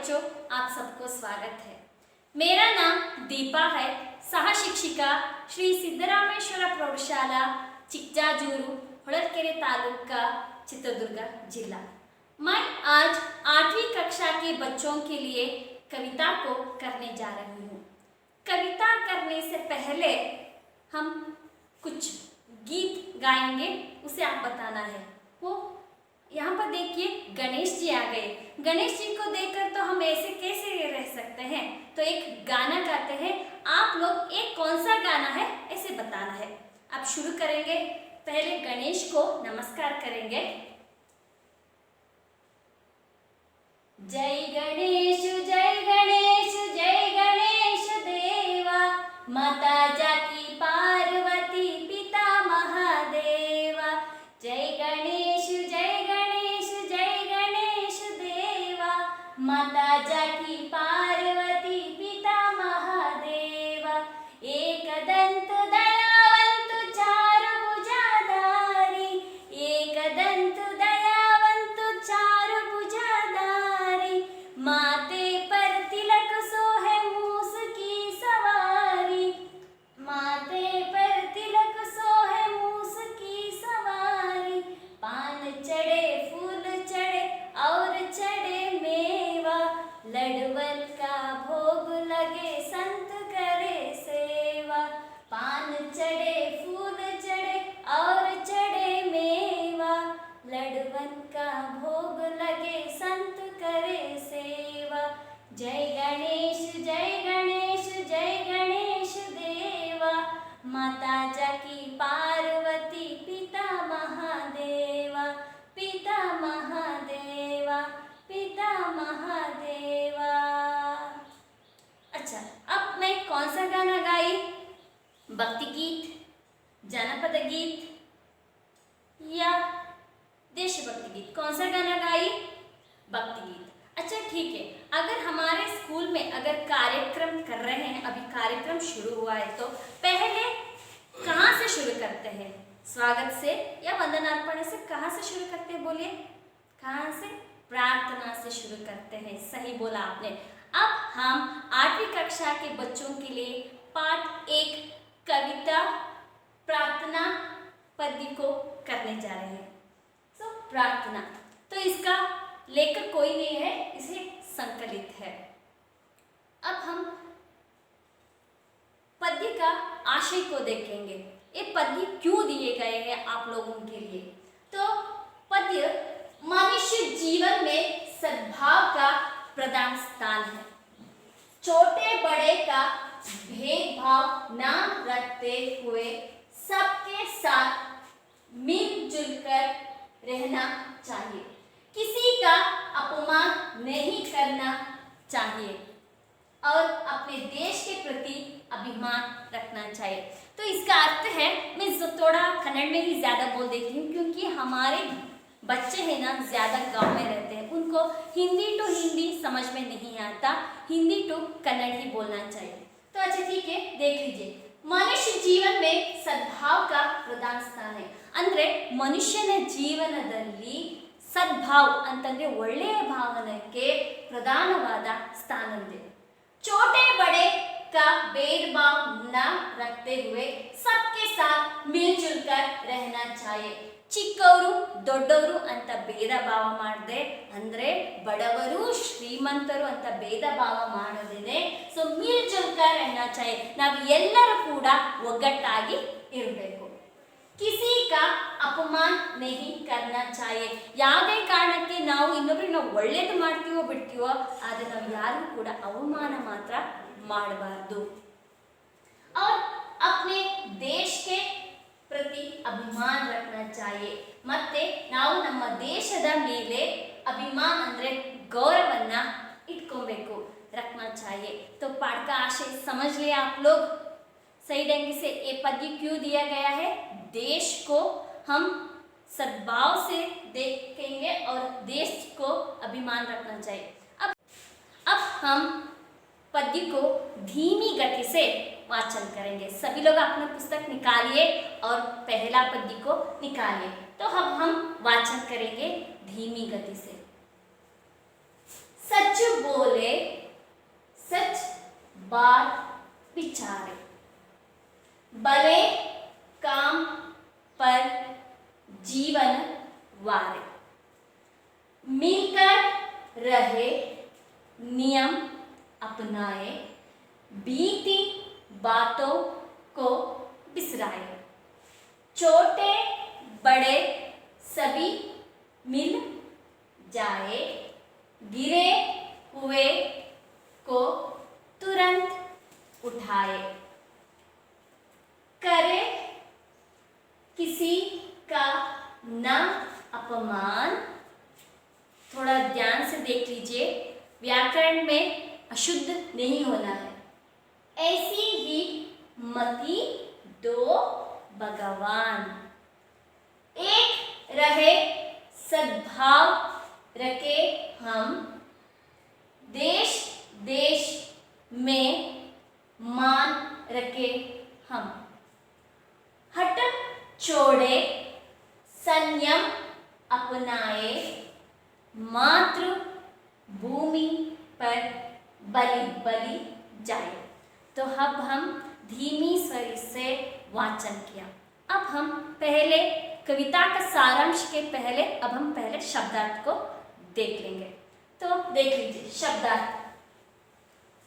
बच्चों, आप सबको स्वागत है। मेरा नाम दीपा है, सह शिक्षिका श्री सिद्धरामेश्वर प्रौढ़शाला चिक्जाजूरू ಹೊಳಲ್ಕೆರೆ तालुका चित्रदुर्ग जिला। मैं आज 8वीं कक्षा के बच्चों के लिए कविता को करने जा रही हूँ। कविता करने से पहले हम कुछ गीत गाएंगे, उसे आप बताना है। वो यहाँ पर देखिए, गणेश जी आ गए। गणेश जी को देखकर तो हम ऐसे कैसे रह सकते हैं, तो एक गाना गाते हैं। आप लोग एक कौन सा गाना है ऐसे बताना है। अब शुरू करेंगे। पहले गणेश को नमस्कार करेंगे। जय गणेश जय गणेश जय गणेश देवा, माता जाकी पार्वती पिता महादेवा। जय गणेश देवा, माता जाकी पार्वती पिता महादेवा। एक दंत दयावंत चार भुजाधारी, एक दंत दयावंत चार भुजाधारी, माथे पर तिलक सोहे मूस की सवारी, माथे पर तिलक सोहे मूस की सवारी। पान चढ़े फूल चढ़े और चढ़े मेवा, लडवल का भोग लगे संत करे सेवा। पान चढ़े फूल चढ़े और चढ़े मेवा, लडवन का भोग लगे संत करे सेवा। जय गणेश देवा, माता जाकी पार्वती पिता महादेवा, पिता महादेवा, पिता महादेवा। अच्छा, अब मैं कौन सा गाना गाई? भक्ति गीत, जनपद गीत या देशभक्ति गीत? कौन सा गाना गाई? भक्ति गीत। अच्छा ठीक है। अगर हमारे स्कूल में अगर कार्यक्रम कर रहे हैं, अभी कार्यक्रम शुरू हुआ है, तो पहले कहाँ से शुरू करते हैं? स्वागत से या वंदनार्पण से? कहाँ से शुरू करते हैं बोलिए? कहाँ से? प्रार्थना से शुरू करते हैं। सही बोला आपने। अब हम 8वीं कक्षा के बच्चों के लिए पाठ 1 कविता प्रार्थना पद्य को करने जा रहे हैं। तो प्रार्थना, तो इसका लेखक कोई नहीं है, इसे संकलित है। अब हम पद्य का आशय को देखेंगे। ये पद्य क्यों दिए गए हैं आप लोगों के लिए? तो पद्य मनुष्य जीवन में सद्भाव का प्रधान स्थान है। छोटे बड़े का भेदभाव न रखते हुए सबके साथ मिलजुल कर रहना चाहिए। किसी का अपमान नहीं करना चाहिए और अपने देश के प्रति अभिमान रखना चाहिए। तो इसका अर्थ है, मैं थोड़ा कन्नड़ में ही ज़्यादा बोल देती हूँ, क्योंकि हमारे बच्चे हैं ना, ज़्यादा गांव में रहते हैं, उनको हिंदी टू हिंदी समझ में नहीं आता, हिंदी टू कन्नड़ ही बोलना चाहिए। तो अच्छा ठीक है, देख लीजिए। मनुष्य जीवन में सद्भाव का प्रधान स्थान है। ಅಂದ್ರೆ ಮನುಷ್ಯನ ಜೀವನದಲ್ಲಿ ಸದ್ಭಾವ ಅಂತಂದ್ರೆ ಒಳ್ಳೆಯ ಭಾವನೆಗೆ ಪ್ರಧಾನವಾದ ಸ್ಥಾನವಿದೆ। छोटे बड़े का भेदभाव न रखते हुए सबके साथ मिलजुल कर रहना चाहिए। ಚಿಕ್ಕವರು ದೊಡ್ಡವರು ಅಂತ ಭೇದ ಭಾವ ಮಾಡದೆ, ಅಂದ್ರೆ ಬಡವರು ಶ್ರೀಮಂತರು ಅಂತ ಭೇದ ಭಾವ ಮಾಡೋದಿದೆ। ಸೊ मिलजुल कर रहना चाहिए। ನಾವು ಎಲ್ಲರೂ ಕೂಡ ಒಗ್ಗಟ್ಟಾಗಿ ಇರಬೇಕು। किसी का अपमान नहीं करना चाहिए। ಯಾವುದೇ ಕಾರಣಕ್ಕೆ ನಾವು ಇನ್ನೊಬ್ಬರಿಗೆ ನಾವು ಒಳ್ಳೆಯದು ಮಾಡ್ತೀವೋ ಬಿಡ್ತೀವೋ, ಆದರೆ ನಾವು ಯಾರಿಗೂ ಕೂಡ ಅವಮಾನ ಮಾತ್ರ ಮಾಡಬಾರದು। और अपने देश के प्रति अभिमान रखना चाहिए। ಮತ್ತೆ ನಾವು ನಮ್ಮ ದೇಶದ ಮೇಲೆ ಅಭಿಮಾನ ಅಂದ್ರೆ ಗೌರವನ್ನ ಇಟ್ಕೋಬೇಕು, रखना चाहिए। तो पाठ का आशय समझ लिया आप लोग? सही ढंग से ये पद्य क्यों दिया गया है? देश को हम सद्भाव से देखेंगे और देश को अभिमान रखना चाहिए। अब हम पद्य को धीमी गति से वाचन करेंगे। सभी लोग अपना पुस्तक निकालिए और पहला पद्य को निकालिए। तो अब हम वाचन करेंगे धीमी गति से। सच बोले, सच बात विचारे, भले काम पर जीवन वारे, मिलकर रहे, नियम अपनाए, बीती बातों को बिसराए, छोटे बड़े सभी मिल जाए, गिरे हुए को तुरंत उठाए, करे किसी का न अपमान। थोड़ा ध्यान से देख लीजिए, व्याकरण में अशुद्ध नहीं होना है। ऐसी ही मति दो भगवान, एक रहे सद्भाव रखे हम, देश देश में मान रखे हम, हट छोड़े संयम अपनाए, मातृभूमि पर बलि बलि जाए। तो अब हम धीमी स्वर से वाचन किया। अब हम पहले कविता का सारांश के पहले अब हम पहले शब्दार्थ को देख लेंगे। तो देख लीजिए शब्दार्थ।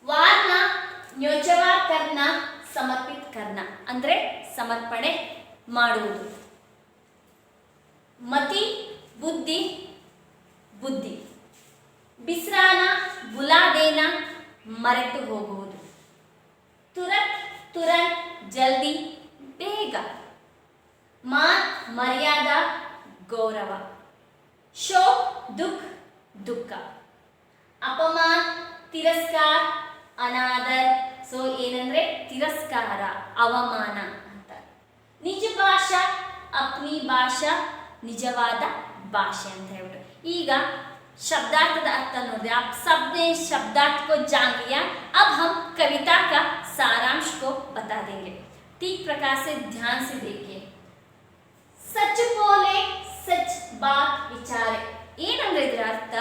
ವಾರ್ನ ನ್ಯೋಚವಾಕರ್ನ ಸಮರ್ಪಿತ ಕರ್ನ ಅಂದ್ರೆ ಸಮರ್ಪಣೆ ಮಾಡುವುದು. ಮತಿ ಬುದ್ಧಿ ಬುದ್ಧಿ, ಬಿಸ್ರಾನ ಬುಲಾದೇನ ಮರೆತು ಹೋಗುವುದು, ತುರತ್ ತುರಂತ್ ಜಲ್ದಿ ಬೇಗ, ಮಾನ್ ಮರ್ಯಾದಾ ಗೌರವ, ಶೋಕ್ ದುಃಖ ದುಃಖ, ಅಪಮಾನ್ ತಿರಸ್ಕಾರ ಅನಾದರ್. ಸೊ ಏನಂದ್ರೆ ತಿರಸ್ಕಾರ ಅವಮಾನ ಅಂತ. ನಿಜ ಭಾಷಾ ಅಪ್ನಿ ಭಾಷಾ ನಿಜವಾದ ಭಾಷೆ ಅಂತ ಹೇಳ್ಬಿಟ್ಟು. ಈಗ शब्दार्थ अर्थ नोड़े, आप सबने शब्दार्थ को जान लिया। अब हम कविता का सारांश को बता देंगे। ठीक प्रकार से ध्यान से देखिए। सच बोले सच बात विचारे, ಏನಂದ್ರೆ ಇದರ ಅರ್ಥ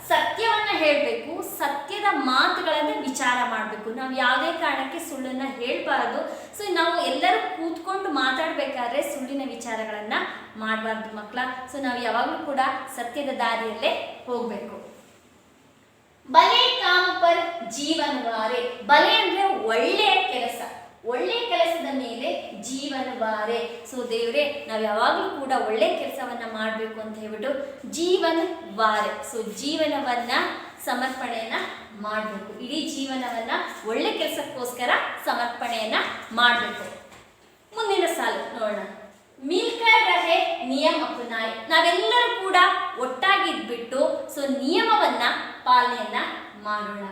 ಸತ್ಯವನ್ನ ಹೇಳಬೇಕು, ಸತ್ಯದ ಮಾತುಗಳನ್ನ ವಿಚಾರ ಮಾಡಬೇಕು. ನಾವು ಯಾವುದೇ ಕಾರಣಕ್ಕೆ ಸುಳ್ಳನ್ನ ಹೇಳಬಾರದು. ಸೊ ನಾವು ಎಲ್ಲರೂ ಕೂತ್ಕೊಂಡು ಮಾತಾಡಬೇಕಾದ್ರೆ ಸುಳ್ಳಿನ ವಿಚಾರಗಳನ್ನ ಮಾಡಬಾರ್ದು ಮಕ್ಕಳ. ಸೊ ನಾವು ಯಾವಾಗಲೂ ಕೂಡ ಸತ್ಯದ ದಾರಿಯಲ್ಲೇ ಹೋಗಬೇಕು. ಬಲೆ ಕಾಮ ಪರ್ ಜೀವನವಾರೆ, ಬಲೆ ಅಂದ್ರೆ ಒಳ್ಳೆಯ ಕೆಲಸ, ಒಳ್ಳೆ ಕೆಲಸದ ಮೇಲೆ ಜೀವನವಾರೆ. ಸೊ ದೇವರೇ ನಾವು ಯಾವಾಗಲೂ ಕೂಡ ಒಳ್ಳೆ ಕೆಲಸವನ್ನ ಮಾಡಬೇಕು ಅಂತ ಹೇಳ್ಬಿಟ್ಟು ಜೀವನವಾರೆ. ಸೊ ಜೀವನವನ್ನ ಸಮರ್ಪಣೆಯನ್ನ ಮಾಡಬೇಕು, ಇಡೀ ಜೀವನವನ್ನ ಒಳ್ಳೆ ಕೆಲಸಕ್ಕೋಸ್ಕರ ಸಮರ್ಪಣೆಯನ್ನ ಮಾಡಬೇಕು. ಮುಂದಿನ ಸಾಲು ನೋಡೋಣ. ಮಿಲ್ಕರ್ ರಹೆ ನಿಯಮ ಅಪನಾಯ್, ನಾವೆಲ್ಲರೂ ಕೂಡ ಒಟ್ಟಾಗಿ ಇದ್ಬಿಟ್ಟು ಸೊ ನಿಯಮವನ್ನ ಪಾಲನೆಯನ್ನ ಮಾಡೋಣ.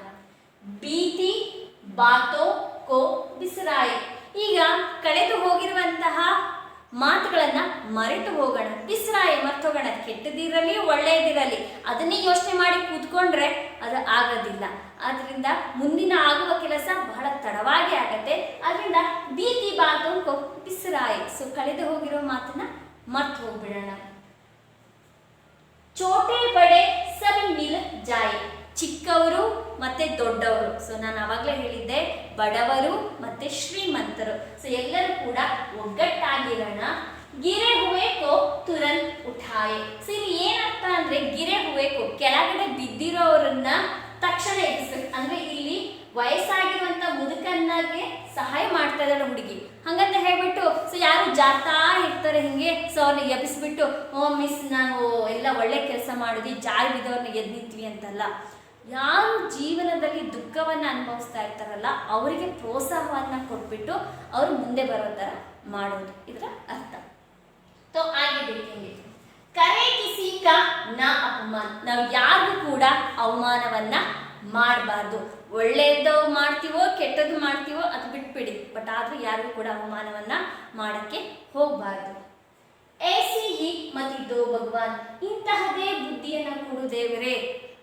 ಬೀತಿ ಬಾತೋ ಕೋ ಬಿಸರಾಯ್, ಈಗ ಕಳೆದು ಹೋಗಿರುವಂತಹ ಮಾತುಗಳನ್ನ ಮರೆತು ಹೋಗೋಣ. ಬಿಸರಾಯ್ ಮರೆತು ಹೋಗೋಣ. ಕೆಟ್ಟದಿರಲಿ ಒಳ್ಳೆಯದಿರಲಿ ಅದನ್ನೇ ಯೋಚನೆ ಮಾಡಿ ಕೂತ್ಕೊಂಡ್ರೆ ಅದು ಆಗೋದಿಲ್ಲ. ಆದ್ರಿಂದ ಮುಂದಿನ ಆಗುವ ಕೆಲಸ ಬಹಳ ತಡವಾಗಿ ಆಗತ್ತೆ. ಆದ್ರಿಂದ ಬೀತಿ ಬಾತು ಕೋ ಬಿಸರಾಯ್, ಸೊ ಕಳೆದು ಹೋಗಿರೋ ಮಾತನ್ನ ಮರ್ತು ಹೋಗ್ಬಿಡೋಣ. ಚೋಟೆ ಬಡೆ ಸಬ್ ಮಿಲ್ ಜಾಯ್, ಚಿಕ್ಕವರು ಮತ್ತೆ ದೊಡ್ಡವರು. ಸೊ ನಾನು ಆವಾಗಲೇ ಹೇಳಿದ್ದೆ ಬಡವರು ಮತ್ತೆ ಶ್ರೀಮಂತರು. ಸೊ ಎಲ್ಲರೂ ಕೂಡ ಒಗ್ಗಟ್ಟಾಗಿರೋಣ. ಗಿರೆ ಹುವೇಕೋ ತುರಂತ್ ಉಠಾಯೆ. ಸೊ ಇಲ್ಲಿ ಏನರ್ಥ ಅಂದ್ರೆ ಗಿರೆ ಹುವೇಕೋ ಕೆಳಗಡೆ ಬಿದ್ದಿರೋರನ್ನ ತಕ್ಷಣ ಎಬ್ಬಿಸ್ಬೇಕು. ಅಂದ್ರೆ ಇಲ್ಲಿ ವಯಸ್ಸಾಗಿರುವಂತ ಮುದುಕನ್ನಾಗೆ ಸಹಾಯ ಮಾಡ್ತಾ ಇದ್ದಾಳೆ ಹುಡುಗಿ. ಹಂಗಂತ ಹೇಳ್ಬಿಟ್ಟು ಸೊ ಯಾರು ಜಾತಾ ಇರ್ತಾರೆ ಹಿಂಗೆ, ಸೊ ಅವ್ರನ್ನ ಎಬ್ಬಿಸ್ಬಿಟ್ಟು ಓ ಮಿಸ್ ನಾವು ಎಲ್ಲ ಒಳ್ಳೆ ಕೆಲಸ ಮಾಡಿದ್ವಿ, ಜಾರಿ ಬಿದ್ದವ್ರನ್ನ ಎದ್ದು ನಿಂತ್ವಿ ಅಂತಲ್ಲ. ಯಾರು ಜೀವನದಲ್ಲಿ ದುಃಖವನ್ನು ಅನುಭವಿಸ್ತಾ ಇರ್ತಾರಲ್ಲ ಅವರಿಗೆ ಪ್ರೋತ್ಸಾಹವನ್ನು ಕೊಟ್ಬಿಟ್ಟು ಅವರು ಮುಂದೆ ಬರೋ ಥರ ಮಾಡೋದು ಇದರ ಅರ್ಥ. तो आगे देखेंगे. करे किसी का ना अपमान, ನಾವು ಯಾರಿಗೂ ಕೂಡ ಅವಮಾನವನ್ನ ಮಾಡಬಾರ್ದು. ಒಳ್ಳೆಯದು ಮಾಡ್ತೀವೋ ಕೆಟ್ಟದ್ದು ಮಾಡ್ತೀವೋ ಅದು ಬಿಟ್ಬಿಡಿ, ಬಟ್ ಆದ್ರೂ ಯಾರಿಗೂ ಕೂಡ ಅವಮಾನವನ್ನ ಮಾಡಕ್ಕೆ ಹೋಗಬಾರ್ದು. ऐसी ही मति दो ಭಗವಾನ್, ಇಂತಹದೇ ಬುದ್ಧಿಯನ್ನ ಕೊಡು ದೇವರೇ.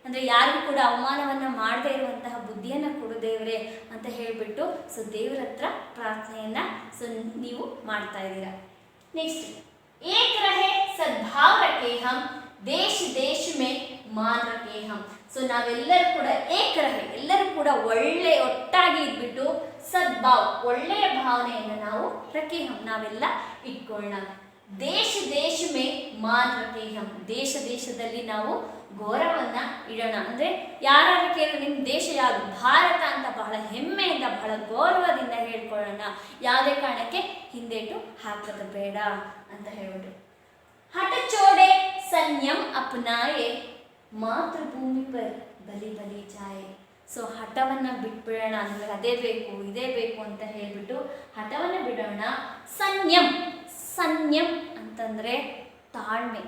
ಅಂದ್ರೆ ಯಾರಿಗೂ ಕೂಡ ಅವಮಾನವನ್ನ ಮಾಡದೇ ಇರುವಂತಹ ಬುದ್ಧಿಯನ್ನ ಕೊಡು ದೇವರೇ ಅಂತ ಹೇಳ್ಬಿಟ್ಟು ಸೊ ದೇವರ ಹತ್ರ ಪ್ರಾರ್ಥನೆಯನ್ನ ಸೊ ನೀವು ಮಾಡ್ತಾ ಇದ್ದೀರಾ. ನೆಕ್ಸ್ಟ್, एक रहे सद्भाव रखे हम, देश देश में मान रखे हम. ಸೊ ನಾವೆಲ್ಲರೂ ಕೂಡ ಏಕರಹೆ, ಎಲ್ಲರೂ ಕೂಡ ಒಳ್ಳೆ ಒಟ್ಟಾಗಿ ಇದ್ಬಿಟ್ಟು ಸದ್ಭಾವ ಒಳ್ಳೆಯ ಭಾವನೆಯನ್ನು ನಾವು ರಖೆ ಹಮ್ ನಾವೆಲ್ಲ ಇಟ್ಕೊಳ್ಳೋಣ. ದೇಶ ದೇಶ ಮೇ ಮಾನ್ ರಖೆ ಹಮ್, ದೇಶ ದೇಶದಲ್ಲಿ ನಾವು ಗೌರವನ್ನ ಇಡೋಣ. ಅಂದ್ರೆ ಯಾರು ಕೇಳಿದ್ರೆ ನಿಮ್ಮ ದೇಶ ಯಾವುದು, ಭಾರತ ಅಂತ ಬಹಳ ಹೆಮ್ಮೆಯಿಂದ ಬಹಳ ಗೌರವದಿಂದ ಹೇಳ್ಕೊಳ್ಳೋಣ, ಯಾವುದೇ ಕಾರಣಕ್ಕೆ ಹಿಂದೇಟು ಹಾಕೋದು ಬೇಡ ಅಂತ ಹೇಳ್ಬಿಟ್ಟು. ಹಠ ಚೋಡೆ ಸಂಯಮ್ ಅಪನಾಯೆ ಮಾತೃಭೂಮಿ ಪರ್ ಬಲಿ ಬಲಿ ಜಾಯೆ. ಸೊ ಹಠವನ್ನ ಬಿಟ್ಬಿಡೋಣ, ಅಂದ್ರೆ ಅದೇ ಬೇಕು ಇದೇ ಬೇಕು ಅಂತ ಹೇಳ್ಬಿಟ್ಟು ಹಠವನ್ನ ಬಿಡೋಣ. ಸಂಯಮ್, ಸಂಯಮ್ ಅಂತಂದ್ರೆ ತಾಳ್ಮೆ,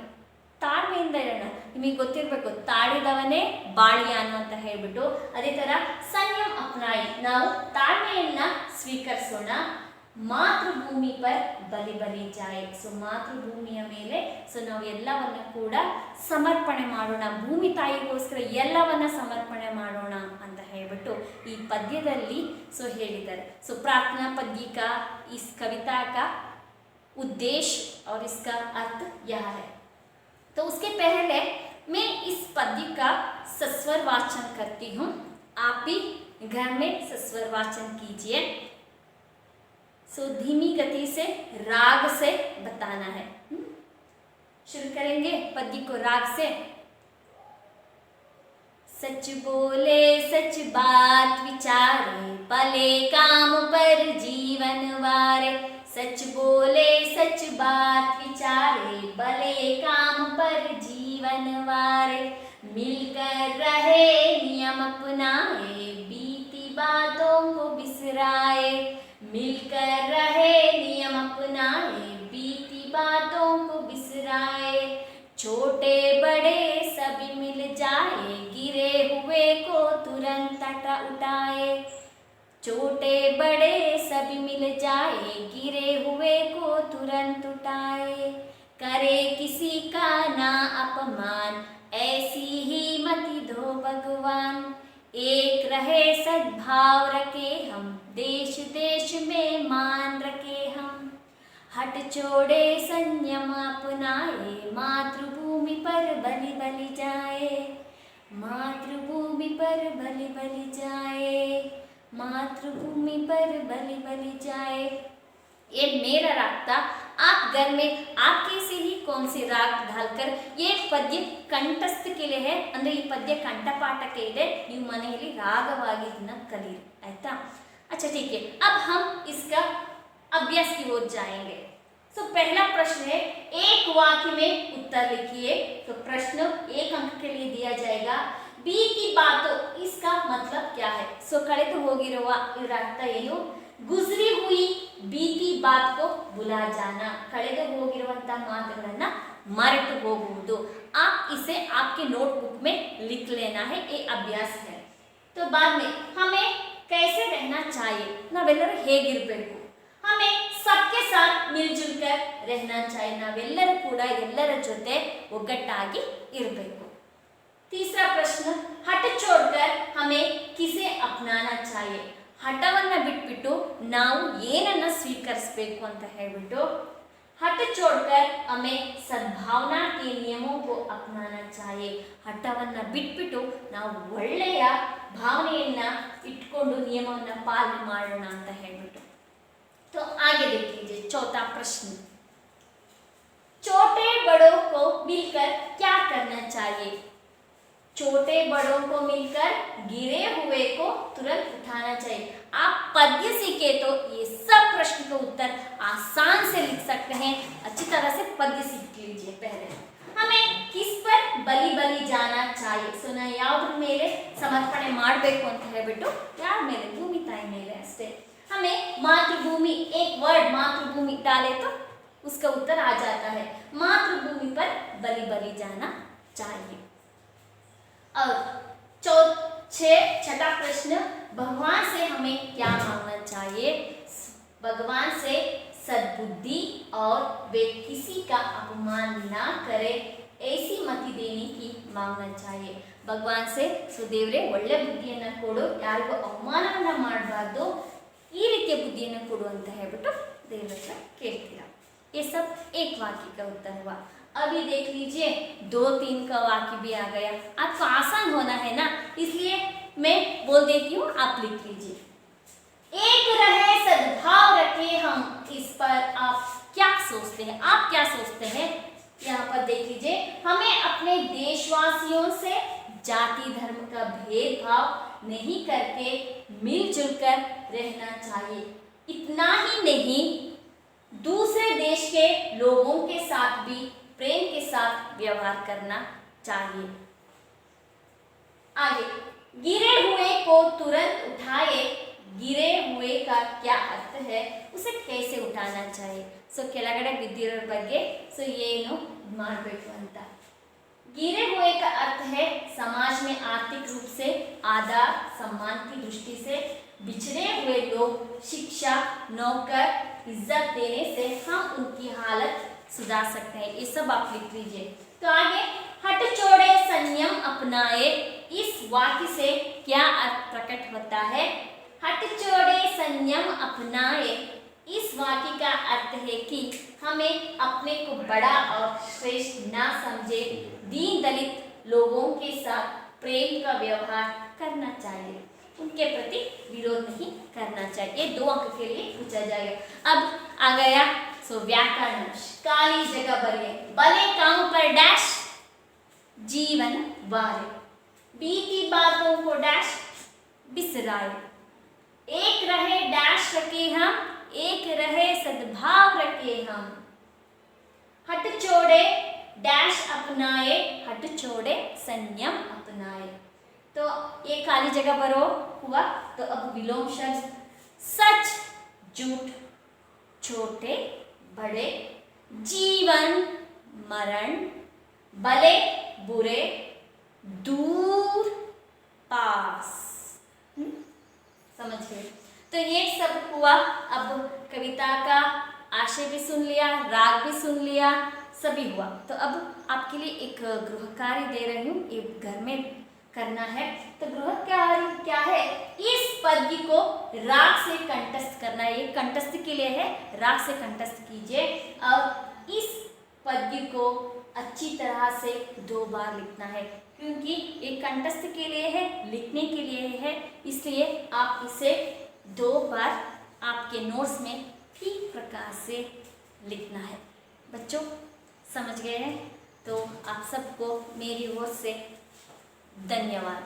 ತಾಳ್ಮೆಯಿಂದ ಇರೋಣ. ನಿಮಗೆ ಗೊತ್ತಿರಬೇಕು, ತಾಳಿದವನೇ ಬಾಳಿಯಾನು ಅಂತ ಹೇಳ್ಬಿಟ್ಟು. ಅದೇ ತರ ಸಂಯಮ್ ಅಪ್ನಾಯಿ, ನಾವು ತಾಳ್ಮೆಯನ್ನ ಸ್ವೀಕರಿಸೋಣ. ಮಾತೃಭೂಮಿ ಪರ್ ಬಲಿ ಬಲಿ ಜಾಯೆ. ಸೊ ಮಾತೃಭೂಮಿಯ ಮೇಲೆ ಸೊ ನಾವು ಎಲ್ಲವನ್ನ ಕೂಡ ಸಮರ್ಪಣೆ ಮಾಡೋಣ, ಭೂಮಿ ತಾಯಿಗೋಸ್ಕರ ಎಲ್ಲವನ್ನ ಸಮರ್ಪಣೆ ಮಾಡೋಣ ಅಂತ ಹೇಳ್ಬಿಟ್ಟು ಈ ಪದ್ಯದಲ್ಲಿ ಸೊ ಹೇಳಿದ್ದಾರೆ. ಸೊ ಪ್ರಾರ್ಥನಾ पद्य का इस कविता का उद्देश्य और इसका अर्थ यह है. तो उसके पहले मैं इस पद्य का सस्वर वाचन करती हूँ. आप भी घर में सस्वर वाचन कीजिए. सो धीमी गति से राग से बताना है. शुरू करेंगे पद्य को राग से. सच बोले सच बात विचारे, पले काम पर जीवन वारे. सच बोले सच बात विचारे, भले काम पर जीवन वारे. मिलकर रहे नियम अपनाए, बीती बातों को बिसराए. मिलकर रहे नियम अपनाए, बीती बातों को बिसराए. छोटे बड़े सभी मिल जाए, गिरे हुए को तुरंत उठाए. छोटे बड़े सभी मिल जाए, गिरे हुए को तुरंत उठाए. करे किसी का ना अपमान, ऐसी ही मति दो भगवान. एक रहे सद्भाव रखे हम, देश देश में मान रखे हम. हट छोड़े संयम अपनाए, मातृभूमि पर बलि बलि जाए. मातृभूमि पर बलि बलि जाए. मातृभूमि पर बलि बलि जाए. ये मेरा राग था. आप घर में आपके से ही कौन सी राग डालकर ये पद्य कंठस्थ के लिए है, ಅಂದ್ರೆ ಈ ಪದ್ಯ ಕಂಠಪಾಠಕ್ಕೆ ಇದೆ, ನೀವು ಮನೆಯಲ್ಲಿ ರಾಗವಾಗಿ ಇದನ್ನ ಕಲಿಯಿರಿ, ಆಯ್ತಾ? अच्छा ठीक है, अब हम इसका अभ्यास की ओर जाएंगे. तो पहला प्रश्न है, एक वाक्य में उत्तर लिखिए. तो प्रश्न 1 अंक के लिए दिया जाएगा. बीती बातों, इसका मतलब क्या है? सो ಕಳೆದು ಹೋಗಿರುವ ಇದರ ಅರ್ಥ ಏನು? ಗುಜರಿ ಹುಯಿ बीती बात को भुला जाना, ಕಳೆದು ಹೋಗಿರುವಂತ ಮಾತುಗಳನ್ನ ಮರೆತು ಹೋಗುವುದು. आप इसे आपके नोटबुक में लिख लेना है, ये अभ्यास है. तो बाद में हमें कैसे रहना चाहिए, ನಾವೆಲ್ಲರೂ ಹೇಗಿರಬೇಕು? हमें सबके साथ मिलजुल कर रहना चाहिए, ನಾವೆಲ್ಲರೂ ಕೂಡ ಎಲ್ಲರ ಜೊತೆ ಒಗ್ಗಟ್ಟಾಗಿ ಇರಬೇಕು. तीसरा प्रश्न, हट छोड़कर हमें किसे अपनाना चाहिए? ಹಠವನ್ನ ಬಿಟ್ಬಿಟ್ಟು ನಾವು ಏನನ್ನ ಸ್ವೀಕರಿಸಬೇಕು ಅಂತ ಹೇಳ್ಬಿಟ್ಟು. हट छोड़कर हमें सद्भावना के नियमों को अपनाना चाहिए. ಹಠವನ್ನ ಬಿಟ್ಬಿಟ್ಟು ನಾವು ಒಳ್ಳೆಯ ಭಾವನೆಯನ್ನ ಇಟ್ಕೊಂಡು ನಿಯಮವನ್ನ ಪಾಲನೆ ಮಾಡೋಣ ಅಂತ ಹೇಳ್ಬಿಟ್ಟು. तो आगे देखिए चौथा प्रश्न, छोटे बड़ों को मिलकर क्या करना चाहिए? छोटे बड़ों को मिलकर गिरे हुए को तुरंत उठाना चाहिए. आप पद्य सीखे तो ये सब प्रश्न का उत्तर आसान से लिख सकते हैं. अच्छी तरह से पद्य सीख लीजिए. पहले हमें किस पर बलि बलि जाना चाहिए? ಸೊ ನಾವು ಯಾವುದ್ರ ಮೇಲೆ ಸಮರ್ಪಣೆ ಮಾಡಬೇಕು ಅಂತ ಹೇಳ್ಬಿಟ್ಟು, ಯಾರ ಮೇಲೆ? ಭೂಮಿ ತಾಯಿ ಮೇಲೆ ಅಷ್ಟೇ. हमें मातृभूमि, एक वर्ड मातृभूमि डाले तो उसका उत्तर आ जाता है. मातृभूमि पर बलि बलि जाना चाहिए. और छठा प्रश्न, भगवान से हमें क्या मांगना चाहिए? भगवान से सद्बुद्धि और वे किसी का अपमान ना करे, ऐसी मति देने की मांगना चाहिए. भगवान से सुदेवरे ಒಳ್ಳೆ ಬುದ್ಧಿಯನ್ನು ಕೊಡು, ಯಾರಿಗೂ ಅವಮಾನವನ್ನ ಮಾಡಬಾರ್ದು, ಈ ರೀತಿಯ ಬುದ್ಧಿಯನ್ನು ಕೊಡು ಅಂತ ಹೇಳ್ಬಿಟ್ಟು ದೇವರ ಹತ್ರ ಕೇಳ್ತೀರಾ. ये सब एक वाक्य का उत्तर हुआ. अभी देख लीजिए 2-3 का वाक्य भी आ गया। आपको आसान होना है ना, इसलिए मैं बोल देती हूँ, आप लिख लीजिए। एक रहे सद्भाव रखे हम, इस पर आप क्या सोचते हैं? आप क्या सोचते हैं? यहाँ पर देख लीजिए, हमें अपने देशवासियों से जाति धर्म का भेदभाव नहीं करके मिलजुल कर रहना चाहिए। इतना ही नहीं, दूसरे देश के लोगों के साथ भी प्रेम के साथ व्यवहार करना चाहिए। आगे, गिरे हुए को तुरंत उठाए। गिरे हुए का क्या अर्थ है, उसे कैसे उठाना चाहिए? सो ಕೆಳಗಡೆ ಬಿದ್ದಿರೋ ಬಗ್ಗೆ सो ಏನು ಮಾಡಬೇಕು ಅಂತ। गिरे हुए का अर्थ है समाज में आर्थिक रूप से आदर सम्मान की दृष्टि से बिछड़े हुए लोग शिक्षा, नौकर, इज्जत देने से हम उनकी हालत सुधार सकते हैं। ये सब आप लिख लीजिए। तो आगे, हट छोड़े संयम अपनाए, इस वाक्य से क्या अर्थ प्रकट होता है? हट छोड़े संयम अपनाए, इस वाक्य का अर्थ है कि हमें अपने को बड़ा और श्रेष्ठ ना समझे, दीन दलित लोगों के साथ प्रेम का व्यवहार करना चाहिए, उनके प्रति विरोध नहीं करना चाहिए। ये 2 अंक के लिए पूछा जाएगा। अब आ गया सो व्याकरण अंश। काली जगह भरिए। भले काम पर डैश जीवन वारे, बीती बातों को डैश बिसराए। एक रहे डैश रखे हम, एक रहे सद्भाव रखे हम। हट छोड़े डैश अपनाए, हट छोड़े संयम अपनाए। तो ये खाली जगह पर हुआ। तो अब विलोम शब्द, सच झूठ, छोटे बड़े, जीवन मरण, भले बुरे, दूर पास। समझ गए? तो ये सब हुआ। अब कविता का आशय भी सुन लिया, राग भी सुन लिया, सभी हुआ। तो अब आपके लिए एक गृह कार्य दे रही हूँ, ये घर में करना है। तो गृह कार्य क्या है? इस पद्य को राग से कंठस्थ करना है। ये कंठस्थ के लिए है, राग से कंठस्थ कीजिए। और इस पद्य को अच्छी तरह से 2 बार लिखना है, क्योंकि ये कंठस्थ के लिए है, लिखने के लिए है, इसलिए आप इसे 2 बार आपके नोट्स में ठीक प्रकार से लिखना है। बच्चों समझ गए हैं? तो आप सबको मेरी ओर से धन्यवाद।